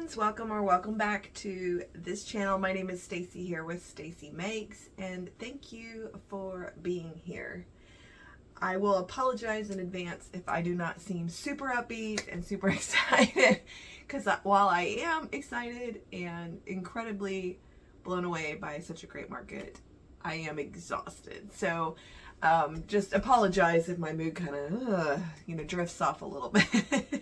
friends, welcome back to this channel. My name is Stacy here with Stacy Makes, and thank you for being here. I will apologize in advance if I do not seem super upbeat and super excited, because while I am excited and incredibly blown away by such a great market, I am exhausted. So just apologize if my mood kind of drifts off a little bit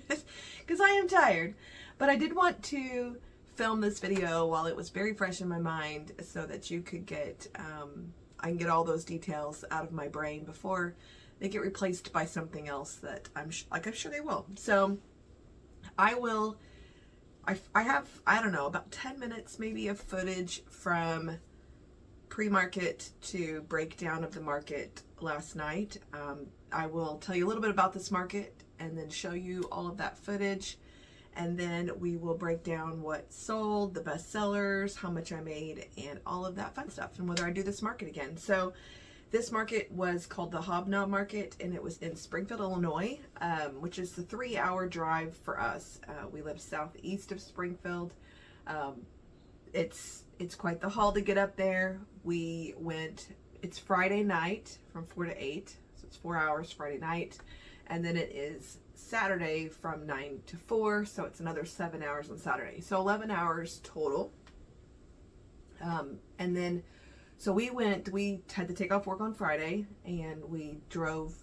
because I am tired. But I did want to film this video while it was very fresh in my mind so that you could get I can get all those details out of my brain before they get replaced by something else that I'm sure they will. So I have, I don't know, about 10 minutes maybe of footage from pre-market to breakdown of the market last night. I will tell you a little bit about this market and then show you all of that footage, and then we will break down what sold, the best sellers, how much I made, and all of that fun stuff, and whether I do this market again. So this market was called the Hobnob Market, and it was in Springfield, Illinois, which is the 3-hour drive for us. We live southeast of Springfield. It's quite the haul to get up there. We went, it's Friday night from 4 to 8, so it's 4 hours Friday night, and then it is Saturday from 9 to 4, so it's another 7 hours on Saturday, so 11 hours total. And then so we had to take off work on Friday, and we drove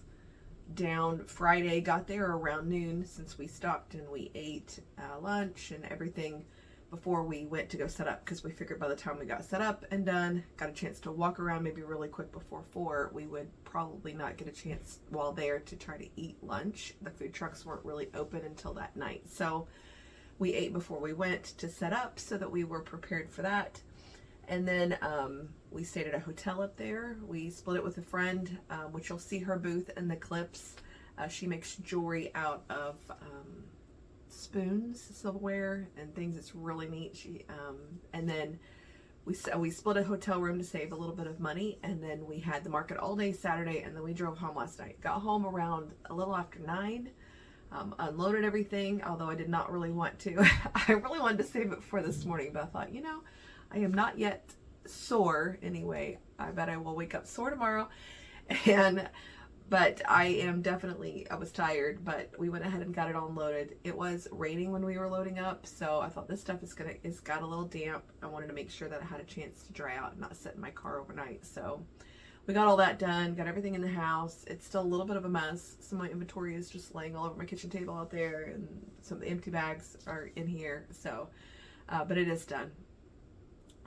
down Friday, got there around noon, since we stopped and we ate lunch and everything before we went to go set up, because we figured by the time we got set up and done, got a chance to walk around maybe really quick before 4, we would probably not get a chance while there to try to eat lunch. The food trucks weren't really open until that night, so we ate before we went to set up so that we were prepared for that. And then we stayed at a hotel up there. We split it with a friend, which you'll see her booth in the clips. She makes jewelry out of spoons, silverware, and things. It's really neat. And then we split a hotel room to save a little bit of money, and then we had the market all day Saturday, and then we drove home last night. Got home around a little after 9. Unloaded everything, although I did not really want to. I really wanted to save it for this morning, but I thought, I am not yet sore anyway. I bet I will wake up sore tomorrow. But I was tired, but we went ahead and got it all unloaded. It was raining when we were loading up, so I thought this stuff it's got a little damp. I wanted to make sure that it had a chance to dry out and not sit in my car overnight. So we got all that done, got everything in the house. It's still a little bit of a mess. Some of my inventory is just laying all over my kitchen table out there, and some of the empty bags are in here. So, but it is done.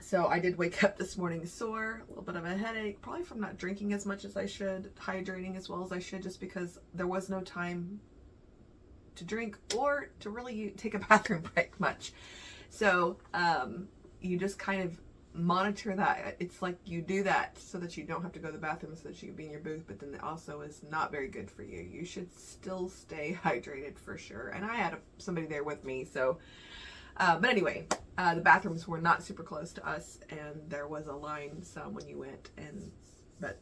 So I did wake up this morning sore, a little bit of a headache, probably from not drinking as much as I should, hydrating as well as I should, just because there was no time to drink or to really take a bathroom break much. So you just kind of monitor that. It's like you do that so that you don't have to go to the bathroom, so that you can be in your booth, but then it also is not very good for you. You should still stay hydrated for sure. And I had somebody there with me, so but anyway, the bathrooms were not super close to us, and there was a line some when you went. But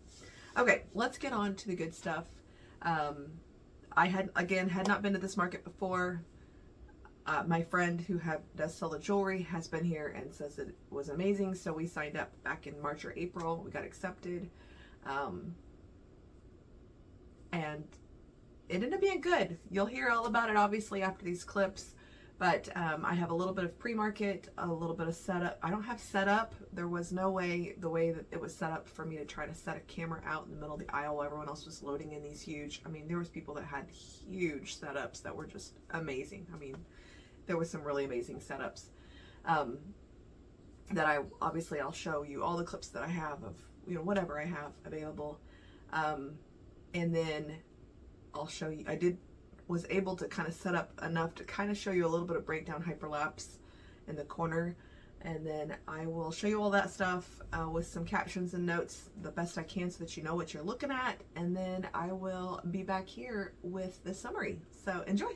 okay, let's get on to the good stuff. I had not been to this market before. My friend who does sell the jewelry has been here and says that it was amazing, so we signed up back in March or April. We got accepted, and it ended up being good. You'll hear all about it obviously after these clips. But I have a little bit of pre-market, a little bit of setup. I don't have setup. There was no way, the way that it was set up, for me to try to set a camera out in the middle of the aisle while everyone else was loading in these huge, there was people that had huge setups that were just amazing. There was some really amazing setups that I'll show you all the clips that I have of, whatever I have available. And then I'll show you, was able to kind of set up enough to kind of show you a little bit of breakdown hyperlapse in the corner, and then I will show you all that stuff with some captions and notes the best I can so that you know what you're looking at, and then I will be back here with the summary. So enjoy.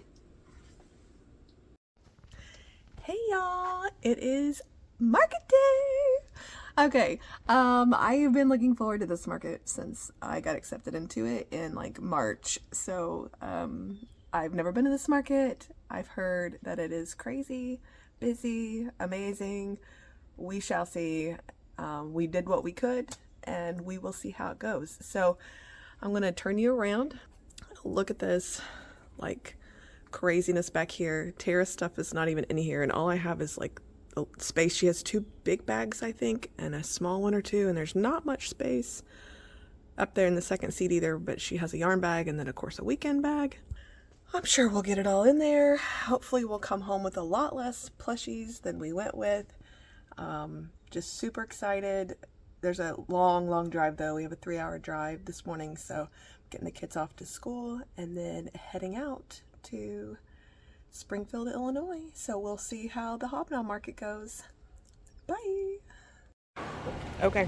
Hey y'all, it is market day. Okay, I have been looking forward to this market since I got accepted into it in like March. So I've never been to this market. I've heard that it is crazy, busy, amazing. We shall see. We did what we could, and we will see how it goes. So I'm going to turn you around. Look at this, like, craziness back here. Tara's stuff is not even in here, and all I have is like the space. She has 2 big bags, I think, and a small one or 2, and there's not much space up there in the second seat either, but she has a yarn bag and then of course a weekend bag. I'm sure we'll get it all in there. Hopefully we'll come home with a lot less plushies than we went with. Just super excited. There's a long drive though. We have a 3-hour drive this morning, so getting the kids off to school and then heading out to Springfield, Illinois. So we'll see how the hobnail market goes. Bye. Okay.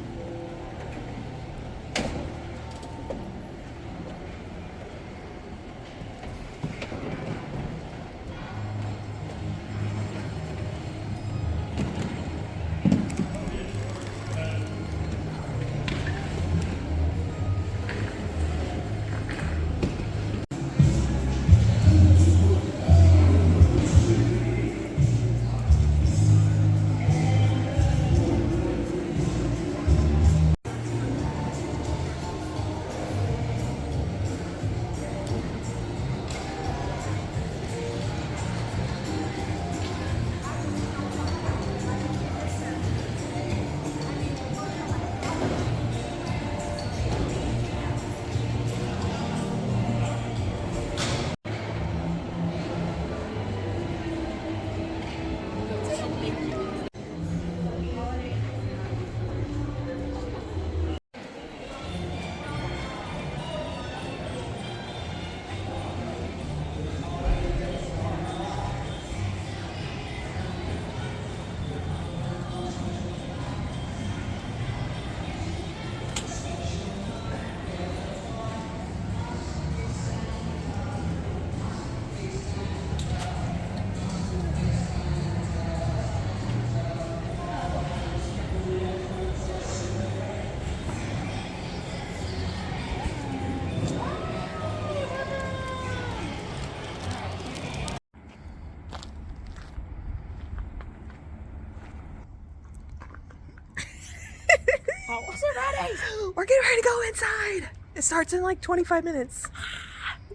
Almost ready. We're getting ready to go inside. It starts in like 25 minutes.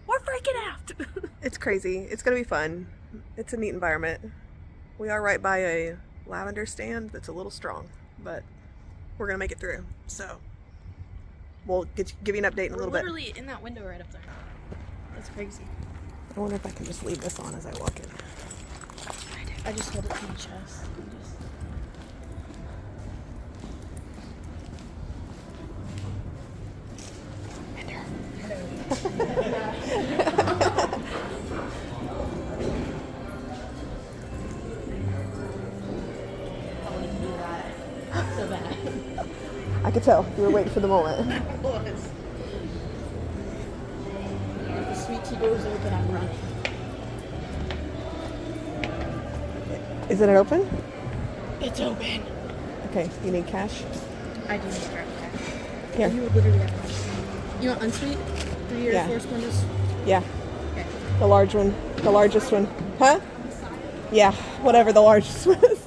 We're freaking out. It's crazy. It's gonna be fun. It's a neat environment. We are right by a lavender stand that's a little strong, but we're gonna make it through. So we'll give you an update in a little bit. We're literally in that window right up there. That's crazy. I wonder if I can just leave this on as I walk in. I just hold it to my chest. So bad. I could tell you were waiting for the moment. I was. If the sweet tea door's open, I'm running. Is it open? It's open. Okay, you need cash? I do need to grab cash. Here. You would literally have cash. You want unsweet? 3 or 4 sponges? Yeah. Okay. The large one. The largest one. Huh? Yeah, whatever the largest one is.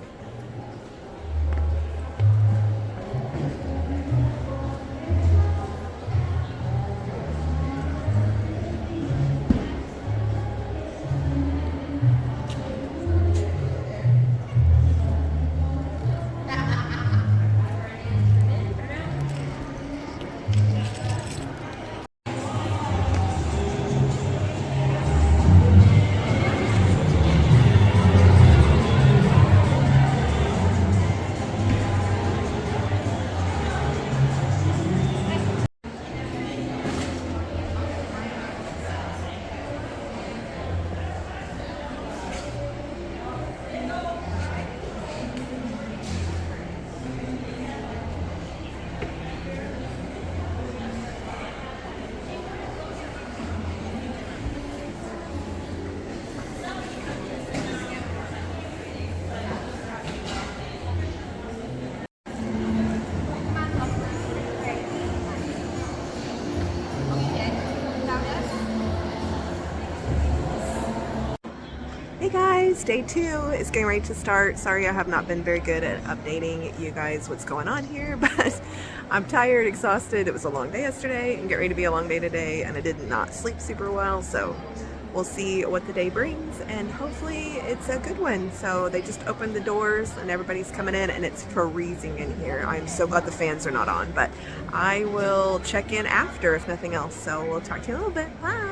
friends, day 2 is getting ready to start. Sorry I have not been very good at updating you guys what's going on here, but I'm tired, exhausted. It was a long day yesterday and get ready to be a long day today, and I did not sleep super well, so we'll see what the day brings, and hopefully it's a good one. So they just opened the doors and everybody's coming in, and it's freezing in here. I'm so glad the fans are not on, but I will check in after if nothing else. So we'll talk to you in a little bit. Bye.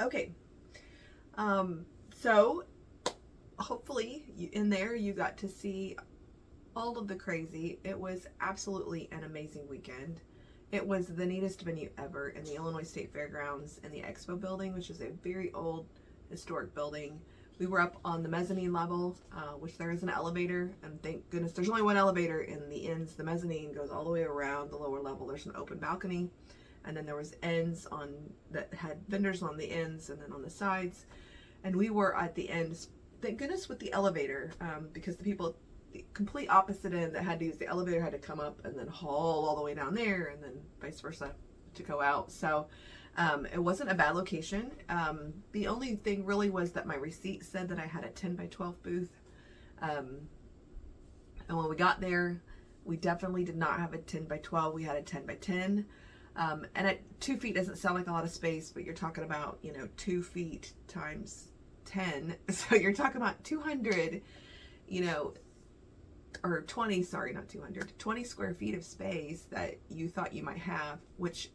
Okay, so hopefully in there you got to see all of the crazy. It was absolutely an amazing weekend. It was the neatest venue ever in the Illinois State Fairgrounds in the Expo building, which is a very old historic building. We were up on the mezzanine level, which there is an elevator, and thank goodness there's only one elevator in the ends. The mezzanine goes all the way around the lower level. There's an open balcony, and then there was ends on that had vendors on the ends and then on the sides, and we were at the ends, thank goodness, with the elevator, because the people the complete opposite end that had to use the elevator had to come up and then haul all the way down there, and then vice versa to go out. So it wasn't a bad location. The only thing really was that my receipt said that I had a 10 by 12 booth, and when we got there we definitely did not have a 10 by 12. We had a 10 by 10. And at 2 feet doesn't sound like a lot of space, but you're talking about, 2 feet times 10. So you're talking about 200, or 20, sorry, not 200, 20 square feet of space that you thought you might have, which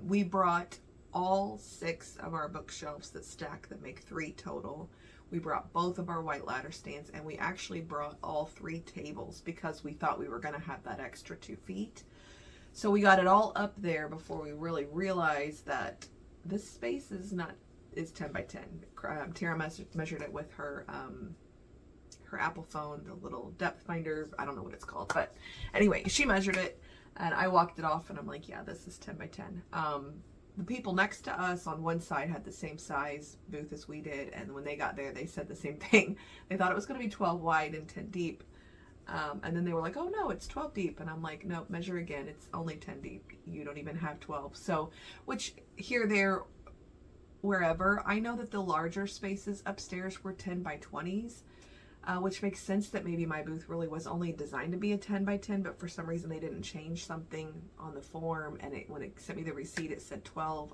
we brought all 6 of our bookshelves that stack that make 3 total. We brought both of our white ladder stands, and we actually brought all 3 tables because we thought we were going to have that extra 2 feet. So we got it all up there before we really realized that this space is 10 by 10. Tara measured it with her Apple phone, the little depth finder. I don't know what it's called, but anyway, she measured it and I walked it off and I'm like, yeah, this is 10 by 10. The people next to us on one side had the same size booth as we did, and when they got there they said the same thing. They thought it was going to be 12 wide and 10 deep. And then they were like, oh no, it's 12 deep. And I'm like, no, measure again. It's only 10 deep. You don't even have 12. So, which here, there, wherever, I know that the larger spaces upstairs were 10 by 20s, which makes sense that maybe my booth really was only designed to be a 10 by 10, but for some reason they didn't change something on the form. And when it sent me the receipt, it said 12.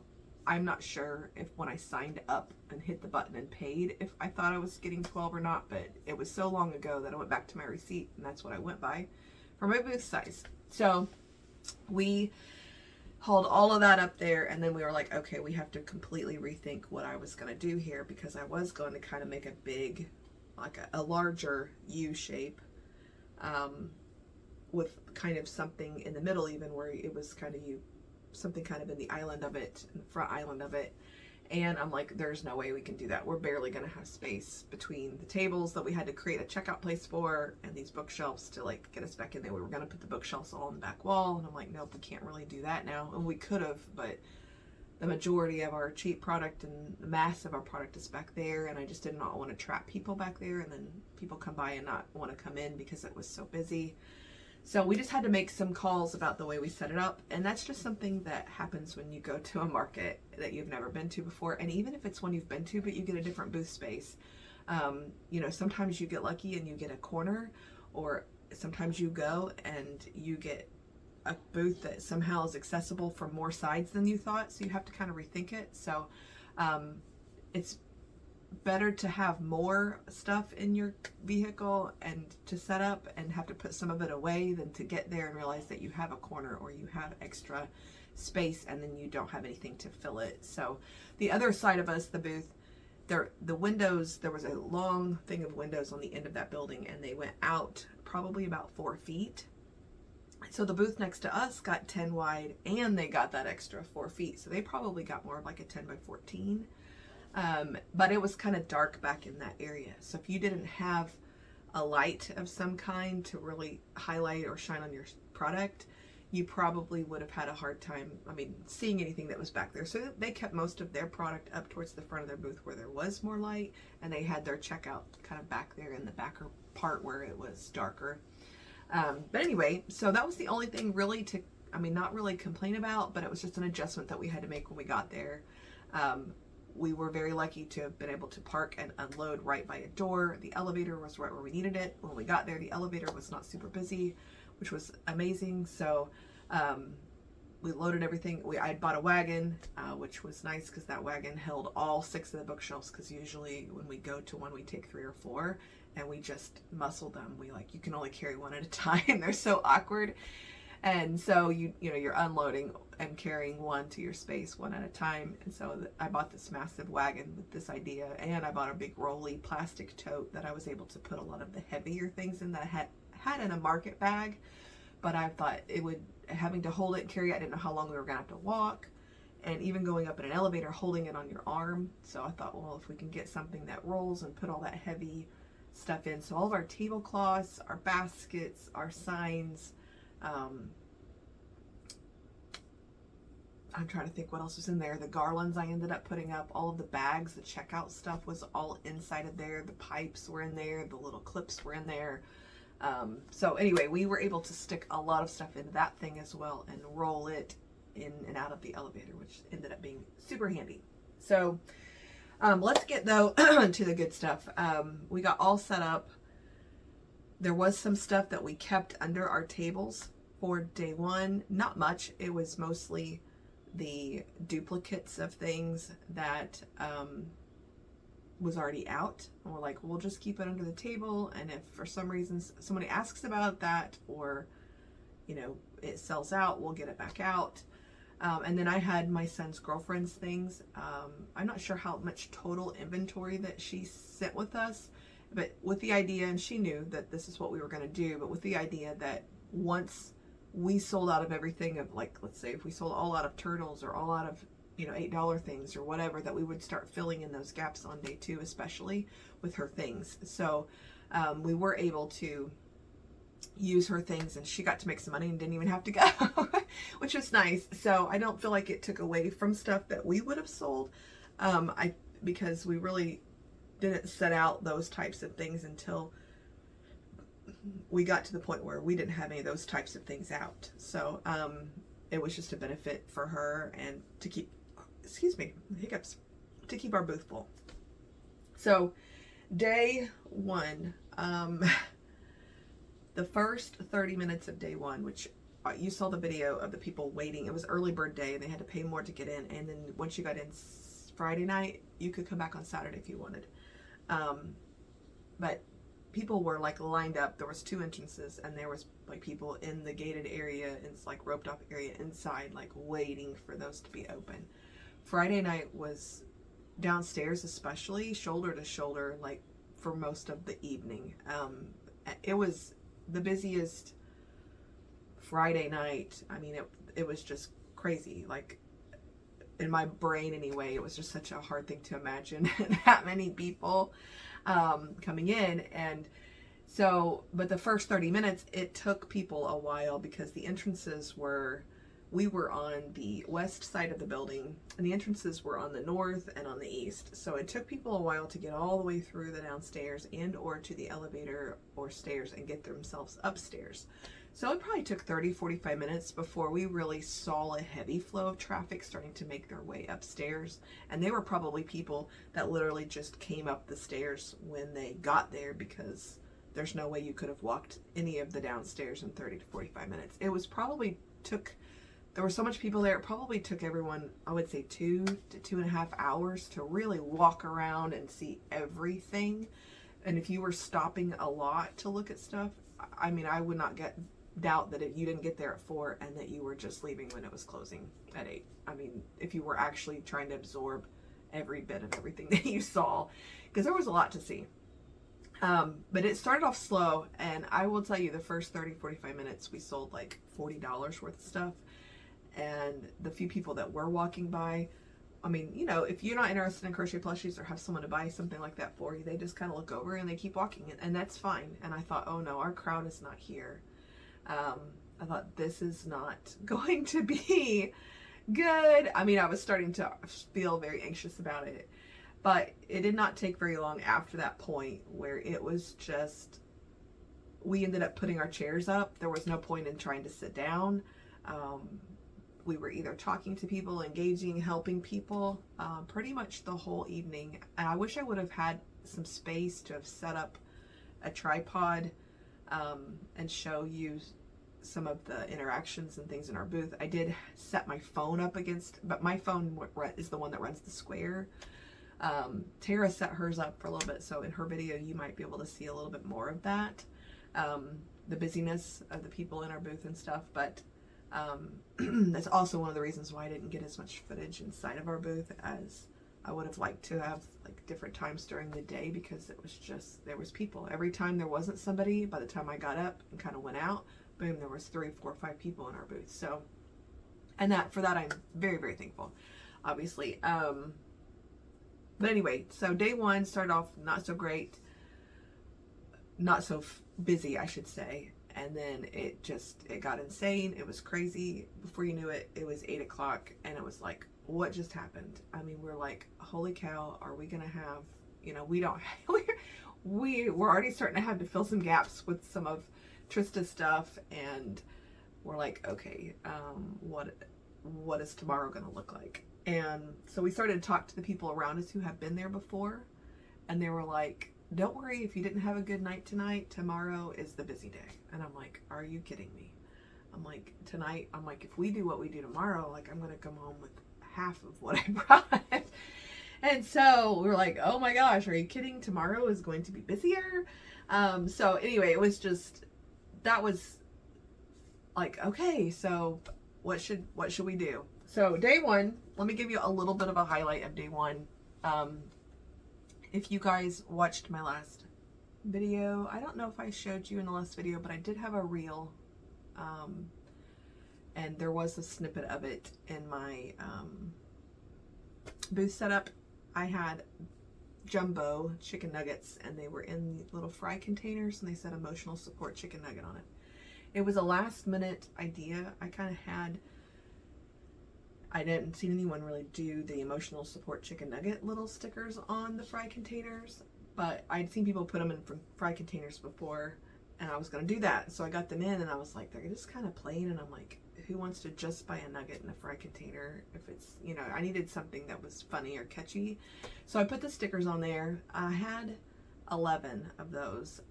I'm not sure if when I signed up and hit the button and paid, if I thought I was getting 12 or not, but it was so long ago that I went back to my receipt and that's what I went by for my booth size. So we hauled all of that up there, and then we were like, okay, we have to completely rethink what I was going to do here, because I was going to kind of make a big like a larger U shape, with kind of something in the middle, even where it was kind of something kind of in the island of it, in the front island of it. And I'm like, there's no way we can do that. We're barely going to have space between the tables that we had to create a checkout place for and these bookshelves to like get us back in there. We were going to put the bookshelves all on the back wall, and I'm like, nope, we can't really do that now. And we could have, but the majority of our cheap product and the mass of our product is back there, and I just did not want to trap people back there and then people come by and not want to come in because it was so busy. So we just had to make some calls about the way we set it up, and that's just something that happens when you go to a market that you've never been to before. And even if it's one you've been to, but you get a different booth space, you know, sometimes you get lucky and you get a corner, or sometimes you go and you get a booth that somehow is accessible from more sides than you thought, so you have to kind of rethink it. So it's better to have more stuff in your vehicle and to set up and have to put some of it away than to get there and realize that you have a corner or you have extra space and then you don't have anything to fill it. So the other side of us, the booth, the windows, there was a long thing of windows on the end of that building, and they went out probably about 4 feet. So the booth next to us got 10 wide, and they got that extra 4 feet. So they probably got more of like a 10 by 14. But it was kind of dark back in that area. So if you didn't have a light of some kind to really highlight or shine on your product, you probably would have had a hard time, seeing anything that was back there. So they kept most of their product up towards the front of their booth where there was more light, and they had their checkout kind of back there in the backer part where it was darker. But anyway, so that was the only thing really to, not really complain about, but it was just an adjustment that we had to make when we got there. We were very lucky to have been able to park and unload right by a door. The elevator was right where we needed it. When we got there, the elevator was not super busy, which was amazing. So we loaded everything. I had bought a wagon, which was nice because that wagon held all 6 of the bookshelves, because usually when we go to one, we take 3 or 4, and we just muscle them. You can only carry one at a time. They're so awkward. And so you're unloading and carrying one to your space one at a time. And so I bought this massive wagon with this idea, and I bought a big rolly plastic tote that I was able to put a lot of the heavier things in that I had in a market bag. But I thought having to hold it and carry it, I didn't know how long we were gonna have to walk, and even going up in an elevator, holding it on your arm. So I thought, well, if we can get something that rolls and put all that heavy stuff in. So all of our tablecloths, our baskets, our signs, I'm trying to think what else was in there. The garlands I ended up putting up, all of the bags, the checkout stuff was all inside of there. The pipes were in there, the little clips were in there. So anyway, we were able to stick a lot of stuff into that thing as well and roll it in and out of the elevator, which ended up being super handy. So let's get though to the good stuff. We got all set up. There was some stuff that we kept under our tables for day one. Not much. It was mostly the duplicates of things that was already out, and we're like, we'll just keep it under the table, and if for some reason somebody asks about that, or it sells out, we'll get it back out. And then I had my son's girlfriend's things. I'm not sure how much total inventory that she sent with us, but with the idea, and she knew that this is what we were going to do, but with the idea that once we sold out of everything, of like, let's say if we sold all out of turtles or all out of $8 things or whatever, that we would start filling in those gaps on day 2, especially with her things. So we were able to use her things, and she got to make some money and didn't even have to go, which was nice. So I don't feel like it took away from stuff that we would have sold, because we really didn't set out those types of things until we got to the point where we didn't have any of those types of things out. So it was just a benefit for her and to keep, to keep our booth full. So day 1, the first 30 minutes of day 1, which you saw the video of the people waiting. It was early bird day. They had to pay more to get in. And then once you got in Friday night, you could come back on Saturday if you wanted. But people were like lined up. There was 2 entrances, and there was like people in the gated area, it's like roped off area inside, like waiting for those to be open. Friday night was downstairs, especially shoulder to shoulder, like for most of the evening. It was the busiest Friday night. I mean, it was just crazy. Like, in my brain anyway, it was just such a hard thing to imagine that many people coming in. And so, but the first 30 minutes, it took people a while because the entrances we were on the west side of the building and the entrances were on the north and on the east. So it took people a while to get all the way through the downstairs and or to the elevator or stairs and get themselves upstairs. So it probably took 30-45 minutes before we really saw a heavy flow of traffic starting to make their way upstairs. And they were probably people that literally just came up the stairs when they got there, because there's no way you could have walked any of the downstairs in 30 to 45 minutes. It was probably there were so much people there, it probably took everyone, I would say 2 to 2.5 hours to really walk around and see everything. And if you were stopping a lot to look at stuff, I mean, I would not doubt that if you didn't get there at 4 and that you were just leaving when it was closing at 8. I mean, if you were actually trying to absorb every bit of everything that you saw, because there was a lot to see. But it started off slow, and I will tell you, the first 30-45 minutes we sold like $40 worth of stuff. And the few people that were walking by, I mean, you know, if you're not interested in crochet plushies or have someone to buy something like that for you, they just kind of look over and they keep walking, and that's fine. And I thought, oh no, our crowd is not here. I thought, this is not going to be good. I mean, I was starting to feel very anxious about it, but it did not take very long after that point where it was just, we ended up putting our chairs up. There was no point in trying to sit down. We were either talking to people, engaging, helping people, pretty much the whole evening. And I wish I would have had some space to have set up a tripod and show you some of the interactions and things in our booth. I did set my phone up but my phone is the one that runs the square. Tara set hers up for a little bit, so in her video you might be able to see a little bit more of that, the busyness of the people in our booth and stuff. But that's also one of the reasons why I didn't get as much footage inside of our booth as I would have liked to have, like different times during the day, because it was just, there was people. Every time there wasn't somebody, by the time I got up and kind of went out, boom, there was 3, 4, 5 people in our booth. So, and for that I'm very, very thankful, obviously. But anyway, so day 1 started off not so great, not so busy, I should say. And then it got insane. It was crazy. Before you knew it, it was 8 o'clock, and it was like, what just happened? I mean, we're like, holy cow, are we gonna have, you know, we're already starting to have to fill some gaps with some of Trista's stuff, and we're like, okay, what is tomorrow gonna look like? And so we started to talk to the people around us who have been there before, and they were like, don't worry if you didn't have a good night tonight, tomorrow is the busy day. And I'm like, are you kidding me? I'm like, tonight, I'm like, if we do what we do tomorrow, like, I'm gonna come home with half of what I brought. And so we're like, oh my gosh, are you kidding? Tomorrow is going to be busier. So anyway, it was just, that was like, okay, so what should we do? So day 1, let me give you a little bit of a highlight of day 1. If you guys watched my last video, I don't know if I showed you in the last video, but I did have a reel, and there was a snippet of it in my booth setup. I had jumbo chicken nuggets, and they were in little fry containers, and they said emotional support chicken nugget on it. It was a last minute idea. I didn't see anyone really do the emotional support chicken nugget little stickers on the fry containers, but I'd seen people put them in fry containers before, and I was going to do that. So I got them in, and I was like, they're just kind of plain, and I'm like, who wants to just buy a nugget in a fry container? If it's, you know, I needed something that was funny or catchy. So I put the stickers on there. I had 11 of those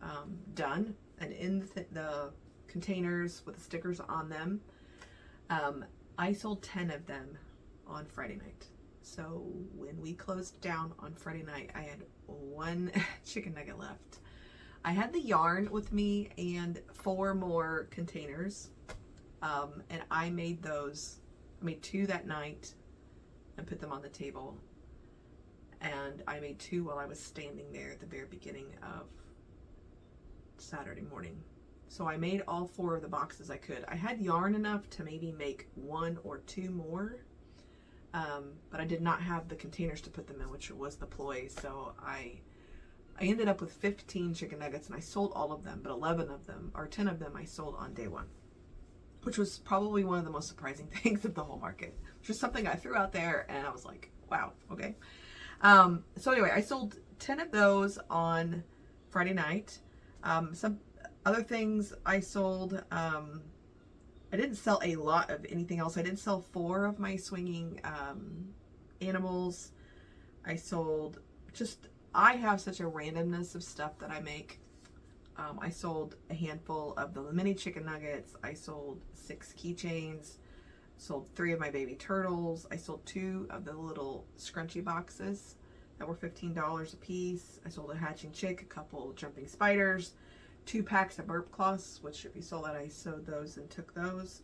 done, and in the containers with the stickers on them. I sold 10 of them on Friday night. So when we closed down on Friday night, I had 1 chicken nugget left. I had the yarn with me and 4 more containers. And I made 2 that night and put them on the table. and I made 2 while I was standing there at the very beginning of Saturday morning. So I made all 4 of the boxes I could. I had yarn enough to maybe make 1 or 2 more, but I did not have the containers to put them in, which was the ploy. So I ended up with 15 chicken nuggets, and I sold all of them, but 11 of them, or 10 of them, I sold on day 1, which was probably one of the most surprising things of the whole market. Just something I threw out there, and I was like, wow, okay. So anyway, I sold 10 of those on Friday night. Some other things I sold, I didn't sell a lot of anything else. I did sell 4 of my swinging animals. I sold just, I have such a randomness of stuff that I make. I sold a handful of the mini chicken nuggets. I sold 6 keychains. Sold 3 of my baby turtles. I sold 2 of the little scrunchy boxes that were $15 a piece. I sold a hatching chick, a couple jumping spiders, 2 packs of burp cloths, which if you saw that, I sewed those and took those.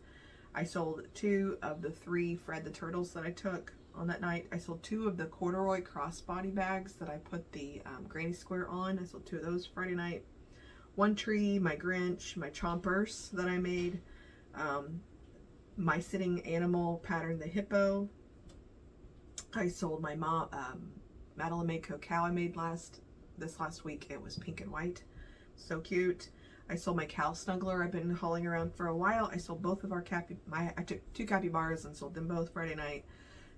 I sold 2 of the 3 Fred the Turtles that I took on that night. I sold 2 of the corduroy crossbody bags that I put the granny square on. I sold 2 of those Friday night. 1 tree, my Grinch, my chompers that I made, my sitting animal pattern, the hippo. I sold my mom, Madeline Mako cow I made this last week. It was pink and white. So cute. I sold my cow snuggler I've been hauling around for a while. I sold both of our I took 2 capybaras and sold them both Friday night.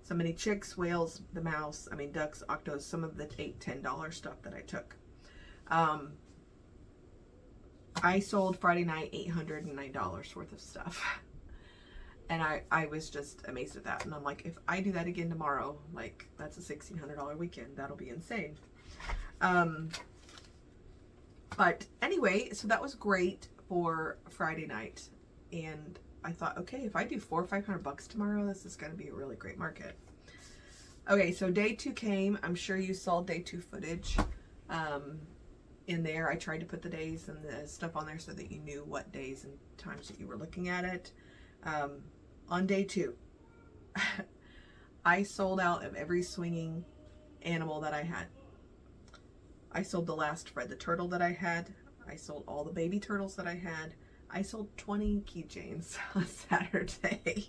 So many chicks, whales, the mouse, ducks, octos, some of the $8, $10 stuff that I took. I sold Friday night $809 worth of stuff. And I was just amazed at that. And I'm like, if I do that again tomorrow, like, that's a $1,600 weekend. That'll be insane. But anyway, so that was great for Friday night. And I thought, okay, if I do $400 or $500 tomorrow, this is going to be a really great market. Okay, so day 2 came. I'm sure you saw day 2 footage in there. I tried to put the days and the stuff on there so that you knew what days and times that you were looking at it. On day 2, I sold out of every swinging animal that I had. I sold the last Fred the Turtle that I had. I sold all the baby turtles that I had. I sold 20 keychains on Saturday.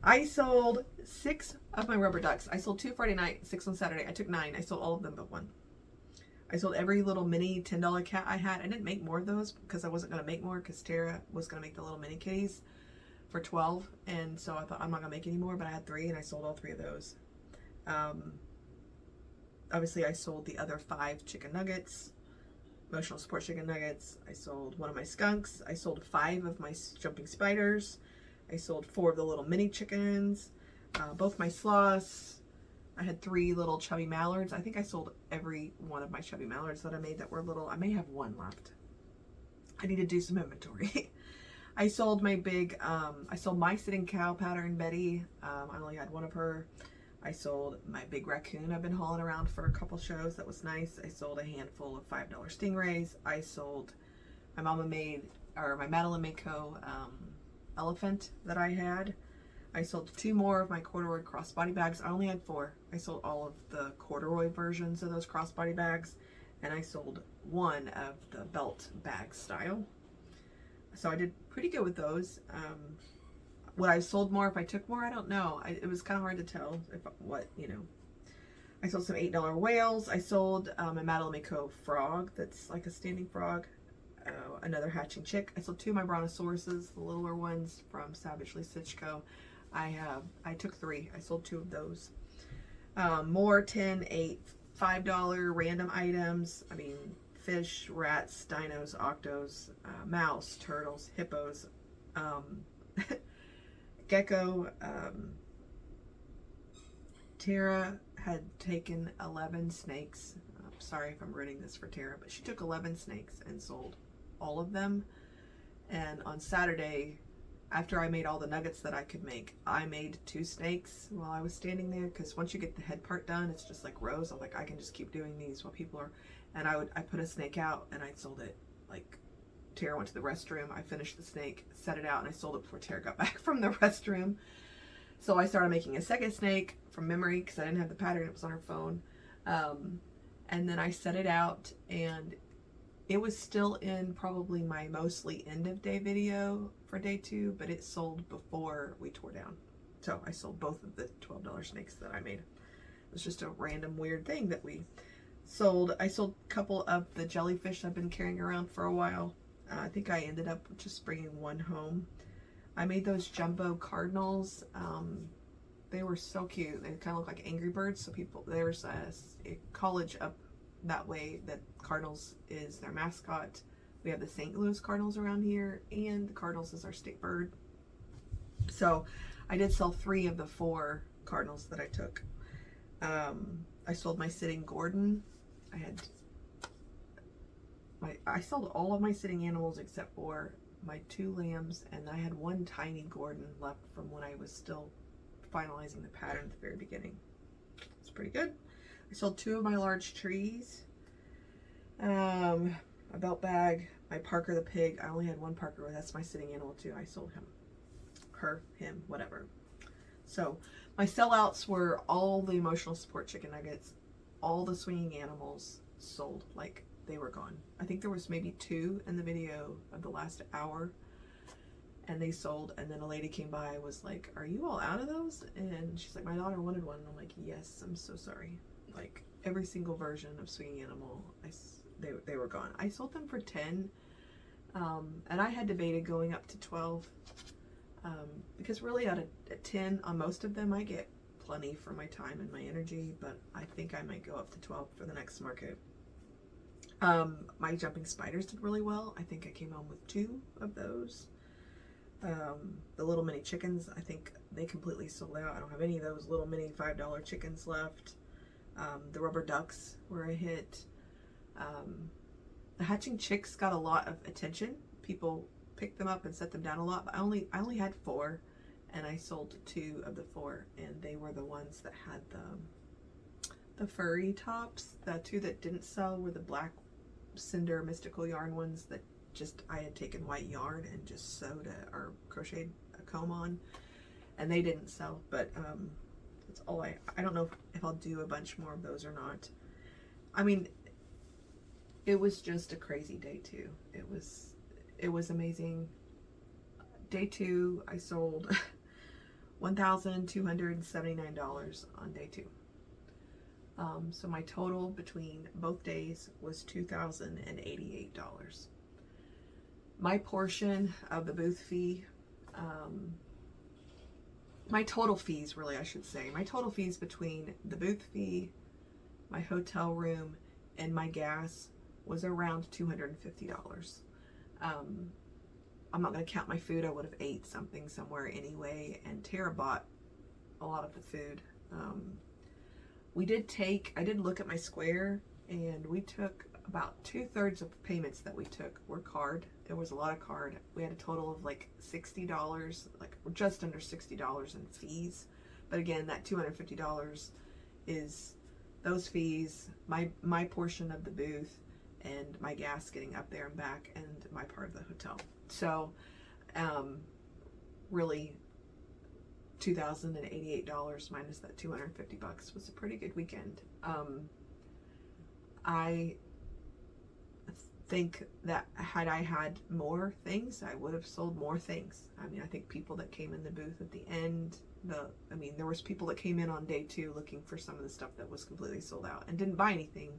I sold 6 of my rubber ducks. I sold 2 Friday night, 6 on Saturday. I took 9. I sold all of them but 1. I sold every little mini $10 cat I had. I didn't make more of those because I wasn't going to make more because Tara was going to make the little mini kitties for 12, and so I thought I'm not going to make any more, but I had 3 and I sold all 3 of those. Obviously I sold the other 5 chicken nuggets, emotional support chicken nuggets. I sold 1 of my skunks. I sold 5 of my jumping spiders. I sold 4 of the little mini chickens, both my sloths. I had 3 little chubby mallards. I think I sold every one of my chubby mallards that I made that were little. I may have 1 left. I need to do some inventory. I sold my big, I sold my sitting cow pattern, Betty. I only had 1 of her. I sold my big raccoon I've been hauling around for a couple shows. That was nice. I sold a handful of $5 stingrays. I sold my mama made, or my Madeline Mako elephant that I had. I sold 2 more of my corduroy crossbody bags. I only had 4. I sold all of the corduroy versions of those crossbody bags, and I sold 1 of the belt bag style. So I did pretty good with those. Would I have sold more if I took more? I don't know. It was kind of hard to tell I sold some $8 whales. I sold a Madeline Mako frog that's like a standing frog. Another hatching chick. I sold 2 of my brontosauruses, the littler ones from Savagely Stitched Co. I took 3. I sold 2 of those. More 10, 8, $5 random items. Fish, rats, dinos, octos, mouse, turtles, hippos, gecko. Tara had taken 11 snakes. Sorry if I'm ruining this for Tara, but she took 11 snakes and sold all of them. And on Saturday, after I made all the nuggets that I could make, I made 2 snakes while I was standing there, because once you get the head part done, it's just like rows. I'm like, I can just keep doing these while people are, and I put a snake out and I sold it. Like, Tara went to the restroom, I finished the snake, set it out, and I sold it before Tara got back from the restroom. So I started making a second snake from memory because I didn't have the pattern, it was on her phone. And then I set it out, and it was still in probably my mostly end of day video for day 2, but it sold before we tore down. So I sold both of the $12 snakes that I made. It was just a random weird thing that we sold. I sold a couple of the jellyfish I've been carrying around for a while. I think I ended up just bringing one home. I made those jumbo cardinals. They were so cute. They kind of look like Angry Birds. So there's a college up that way that Cardinals is their mascot. We have the St. Louis Cardinals around here, and the Cardinals is our state bird. So I did sell 3 of the 4 Cardinals that I took. I sold my sitting Gordon. I sold all of my sitting animals except for my 2 lambs, and I had 1 tiny Gordon left from when I was still finalizing the pattern at the very beginning. It's pretty good. I sold 2 of my large trees. My belt bag, my Parker the pig. I only had 1 Parker. That's my sitting animal too. I sold him, her, him, whatever. So my sellouts were all the emotional support chicken nuggets, all the swinging animals sold. Like, they were gone. I think there was maybe 2 in the video of the last hour, and they sold. And then a lady came by and was like, "Are you all out of those?" And she's like, "My daughter wanted one." And I'm like, "Yes, I'm so sorry." Like, every single version of swinging animal, they were gone. I sold them for 10, and I had debated going up to 12, because really at 10 on most of them I get plenty for my time and my energy, but I think I might go up to 12 for the next market. My jumping spiders did really well. I think I came home with 2 of those. The little mini chickens, I think they completely sold out. I don't have any of those little mini $5 chickens left. The rubber ducks were a hit. The hatching chicks got a lot of attention. People picked them up and set them down a lot, but I only had 4, and I sold 2 of the 4, and they were the ones that had the furry tops. The 2 that didn't sell were the black cinder mystical yarn ones that I had taken white yarn and just sewed or crocheted a comb on, and they didn't sell. But that's all. I don't know if I'll do a bunch more of those or not. I mean, it was just a crazy day 2. It was amazing. Day 2, I sold $1,279 on day 2. So my total between both days was $2,088. My portion of the booth fee, my total fees, really, I should say, my total fees between the booth fee, my hotel room, and my gas was around $250. I'm not going to count my food. I would have ate something somewhere anyway, and Tara bought a lot of the food. I did look at my Square, and we took about 2/3 of payments that we took were card. There was a lot of card. We had a total of like $60, like just under $60 in fees. But again, that $250 is those fees, my portion of the booth, and my gas getting up there and back, and my part of the hotel. So, really, $2,088 minus that $250 was a pretty good weekend. I think that had I had more things, I would have sold more things. I mean, I think people that came in the booth at the end, there was people that came in on day 2 looking for some of the stuff that was completely sold out and didn't buy anything,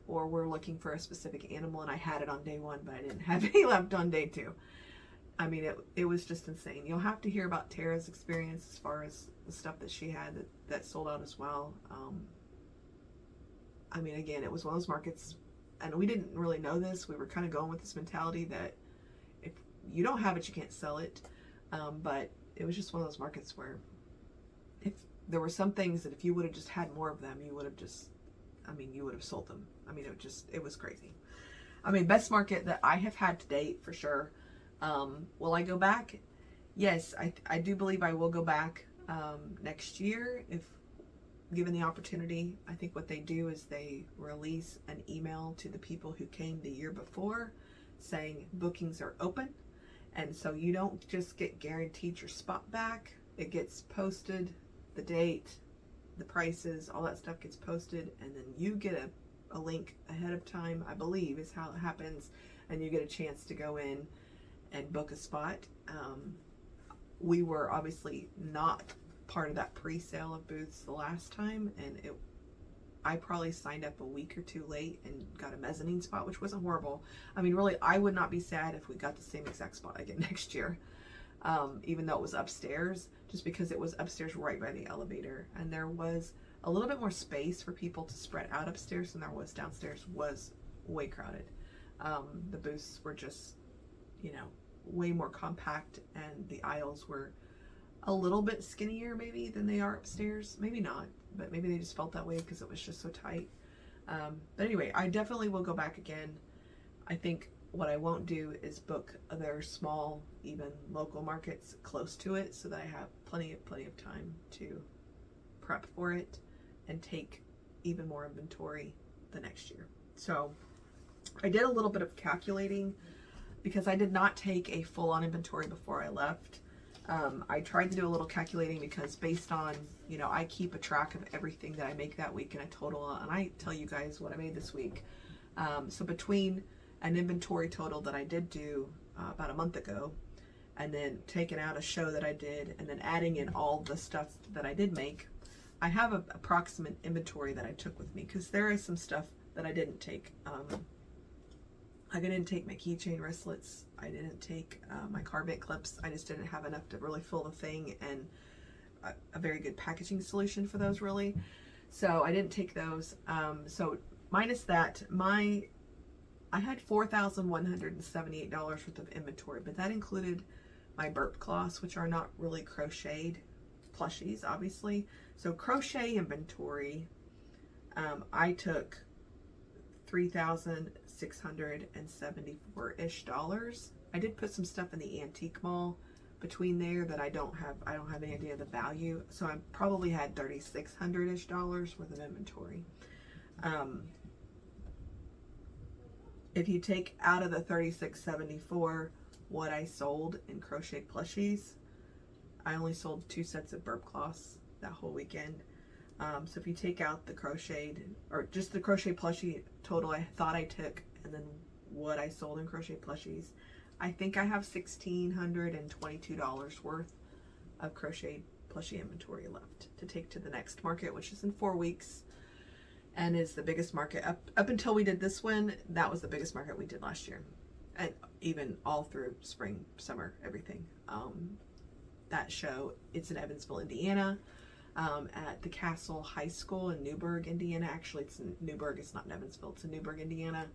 or were looking for a specific animal, and I had it on day 1, but I didn't have any left on day 2. I mean, it was just insane. You'll have to hear about Tara's experience as far as the stuff that she had that sold out as well. I mean, again, it was one of those markets, and we didn't really know this. We were kind of going with this mentality that if you don't have it, you can't sell it. But it was just one of those markets where if there were some things that if you would have just had more of them, you would have sold them. I mean, it was crazy. I mean, best market that I have had to date for sure. Will I go back? Yes, I do believe I will go back next year if given the opportunity. I think what they do is they release an email to the people who came the year before saying bookings are open, and so you don't just get guaranteed your spot back. It gets posted, the date, the prices, all that stuff gets posted, and then you get a link ahead of time, I believe is how it happens, and you get a chance to go in and book a spot. We were obviously not part of that pre-sale of booths the last time, and I probably signed up a week or two late and got a mezzanine spot, which wasn't horrible. I mean, really, I would not be sad if we got the same exact spot again next year, even though it was upstairs, just because it was upstairs right by the elevator, and there was a little bit more space for people to spread out upstairs than there was downstairs. Was way crowded. The booths were just, you know, way more compact, and the aisles were a little bit skinnier maybe than they are upstairs. Maybe not, but maybe they just felt that way because it was just so tight. But anyway, I definitely will go back again. I think what I won't do is book other small, even local markets close to it, so that I have plenty of time to prep for it and take even more inventory the next year. So I did a little bit of calculating because I did not take a full-on inventory before I left. I tried to do a little calculating because based on, you know, I keep a track of everything that I make that week and I total, and I tell you guys what I made this week. So between an inventory total that I did do about a month ago, and then taking out a show that I did, and then adding in all the stuff that I did make, I have an approximate inventory that I took with me, because there is some stuff that I didn't take. I didn't take my keychain wristlets. I didn't take my carbate clips. I just didn't have enough to really fill the thing, and a very good packaging solution for those, really. So I didn't take those. So minus that, I had $4,178 worth of inventory, but that included my burp cloths, which are not really crocheted plushies, obviously. So crochet inventory, I took $3,674-ish. I did put some stuff in the antique mall between there that I don't have any idea of the value. So I probably had $3,600-ish worth of inventory. If you take out of the $3,674 what I sold in crochet plushies, I only sold 2 sets of burp cloths that whole weekend. So if you take out the crocheted, or just the crochet plushie total I thought I took, and then what I sold in crochet plushies, I think I have $1,622 worth of crochet plushie inventory left to take to the next market, which is in 4 weeks, and is the biggest market up until we did this one. That was the biggest market we did last year, and even all through spring, summer, everything. That show, it's in Evansville, Indiana, at the Castle High School in Newburgh, Indiana. Actually, it's in Newburgh, it's not in Evansville, it's in Newburgh, Indiana.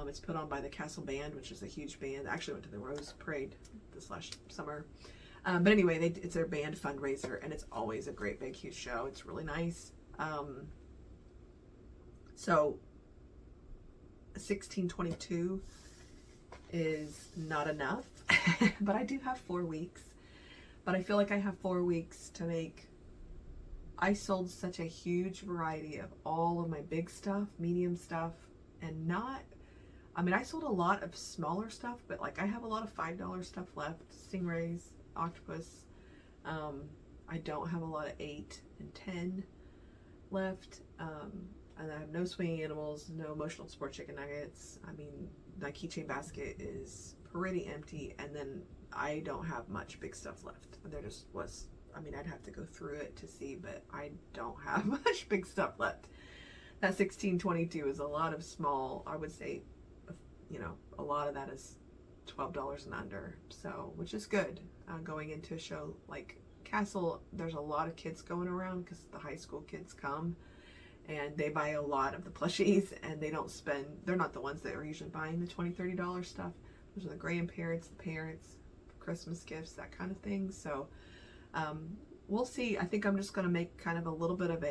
It's put on by the Castle Band, which is a huge band. I actually went to the Rose Parade this last summer. But anyway, it's their band fundraiser, and it's always a great big huge show. It's really nice. So $1,622 is not enough, but I do have 4 weeks. But I feel like I have 4 weeks to make. I sold such a huge variety of all of my big stuff, medium stuff, and I sold a lot of smaller stuff, but like I have a lot of $5 stuff left. Stingrays, octopus. I don't have a lot of 8 and 10 left. And I have no swinging animals, no emotional support chicken nuggets. I mean, my keychain basket is pretty empty, and then I don't have much big stuff left. There just was, I'd have to go through it to see, but I don't have much big stuff left. That $1,622 is a lot of small, I would say, a lot of that is $12 and under, so, which is good. Going into a show like Castle, there's a lot of kids going around because the high school kids come, and they buy a lot of the plushies, and they're not the ones that are usually buying the $20, $30 stuff. Those are the grandparents, the parents, Christmas gifts, that kind of thing. So we'll see. I think I'm just going to make kind of a little bit of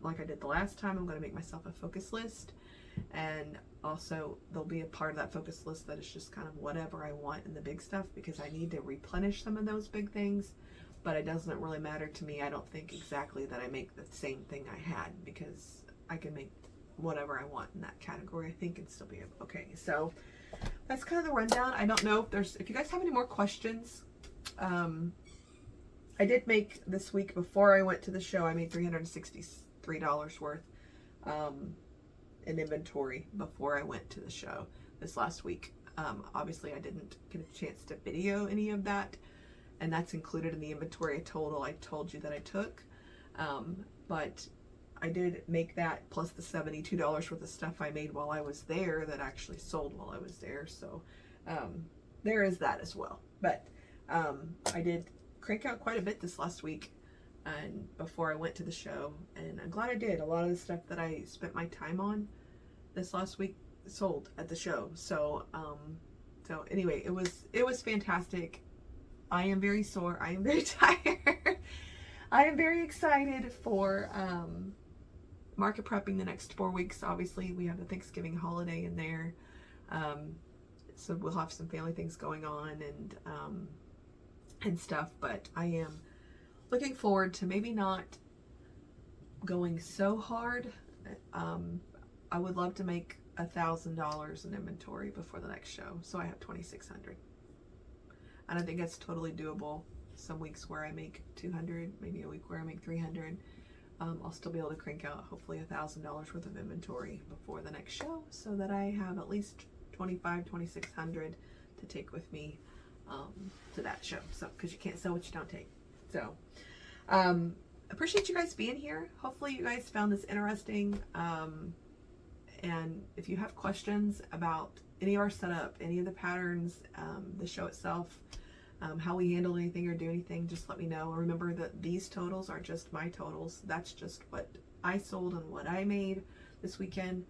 like I did the last time, I'm going to make myself a focus list, and also there'll be a part of that focus list that is just kind of whatever I want in the big stuff, because I need to replenish some of those big things. But it doesn't really matter to me. I don't think exactly that I make the same thing I had, because I can make whatever I want in that category, I think, and still be okay. So that's kind of the rundown. I don't know if you guys have any more questions, I did make this week, before I went to the show, I made $363 worth in inventory before I went to the show this last week. Obviously I didn't get a chance to video any of that, and that's included in the inventory total I told you that I took. But I did make that plus the $72 worth of stuff I made while I was there that actually sold while I was there. So there is that as well. But I did crank out quite a bit this last week and before I went to the show, and I'm glad I did. A lot of the stuff that I spent my time on this last week sold at the show. So so anyway, it was fantastic. I am very sore. I am very tired. I am very excited for market prepping the next 4 weeks. Obviously, we have the Thanksgiving holiday in there. So we'll have some family things going on and stuff, but I am looking forward to maybe not going so hard. I would love to make $1,000 in inventory before the next show, so I have $2,600, and I think that's totally doable. Some weeks where I make 200, maybe a week where I make 300. I'll still be able to crank out hopefully $1,000 worth of inventory before the next show, so that I have at least $2,600 to take with me to that show. So because you can't sell what you don't take. So appreciate you guys being here. Hopefully you guys found this interesting. And if you have questions about any of our setup, any of the patterns, the show itself, how we handle anything or do anything, just let me know. Remember that these totals are just my totals. That's just what I sold and what I made this weekend.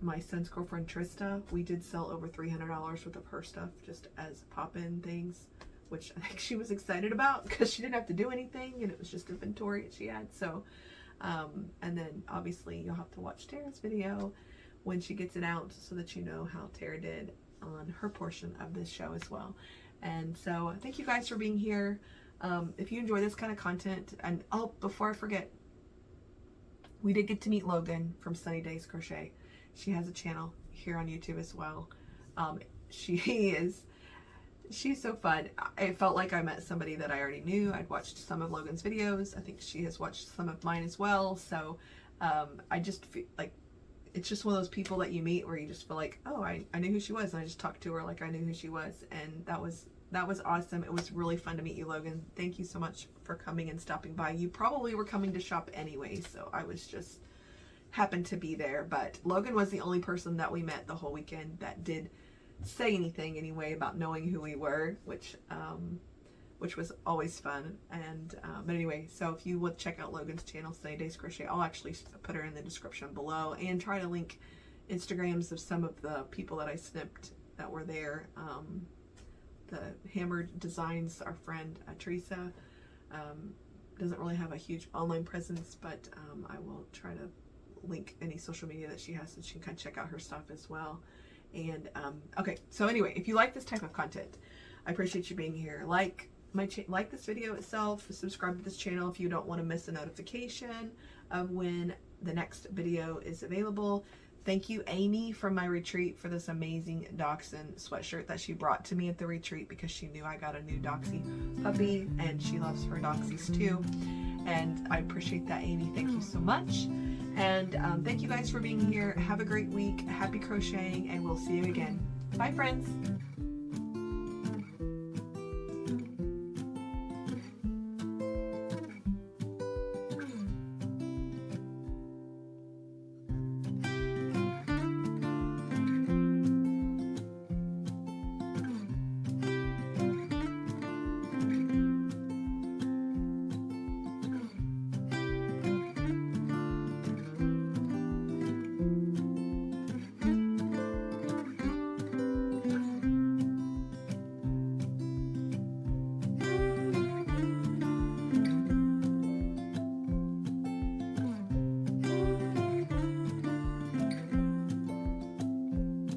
My son's girlfriend Trista, we did sell over $300 worth of her stuff just as pop-in things, which I think she was excited about because she didn't have to do anything and it was just inventory that she had. So and then obviously you'll have to watch Tara's video when she gets it out so that you know how Tara did on her portion of this show as well. And so thank you guys for being here. If you enjoy this kind of content, and oh, before I forget, we did get to meet Logan from Sunny Days Crochet. She has a channel here on YouTube as well. She's so fun. I felt like I met somebody that I already knew. I'd watched some of Logan's videos. I think she has watched some of mine as well. So I just feel like it's just one of those people that you meet where you just feel like, oh, I knew who she was, and I just talked to her like I knew who she was, and that was awesome. It was really fun to meet you, Logan. Thank you so much for coming and stopping by. You probably were coming to shop anyway, so I was just happened to be there. But Logan was the only person that we met the whole weekend that did say anything anyway about knowing who we were, which was always fun. And but anyway, so if you would check out Logan's channel, Sunny Days Crochet, I'll actually put her in the description below and try to link Instagrams of some of the people that I snipped that were there. The Hammered Designs, our friend Teresa, doesn't really have a huge online presence, but I will try to link any social media that she has so she can kind of check out her stuff as well. And okay, so anyway, if you like this type of content, I appreciate you being here. Like this video itself, subscribe to this channel if you don't want to miss a notification of when the next video is available. Thank you, Amy, from my retreat for this amazing Dachshund sweatshirt that she brought to me at the retreat because she knew I got a new Doxy puppy and she loves her Doxies too. And I appreciate that, Amy. Thank you so much. And thank you guys for being here. Have a great week. Happy crocheting, and we'll see you again. Bye, friends.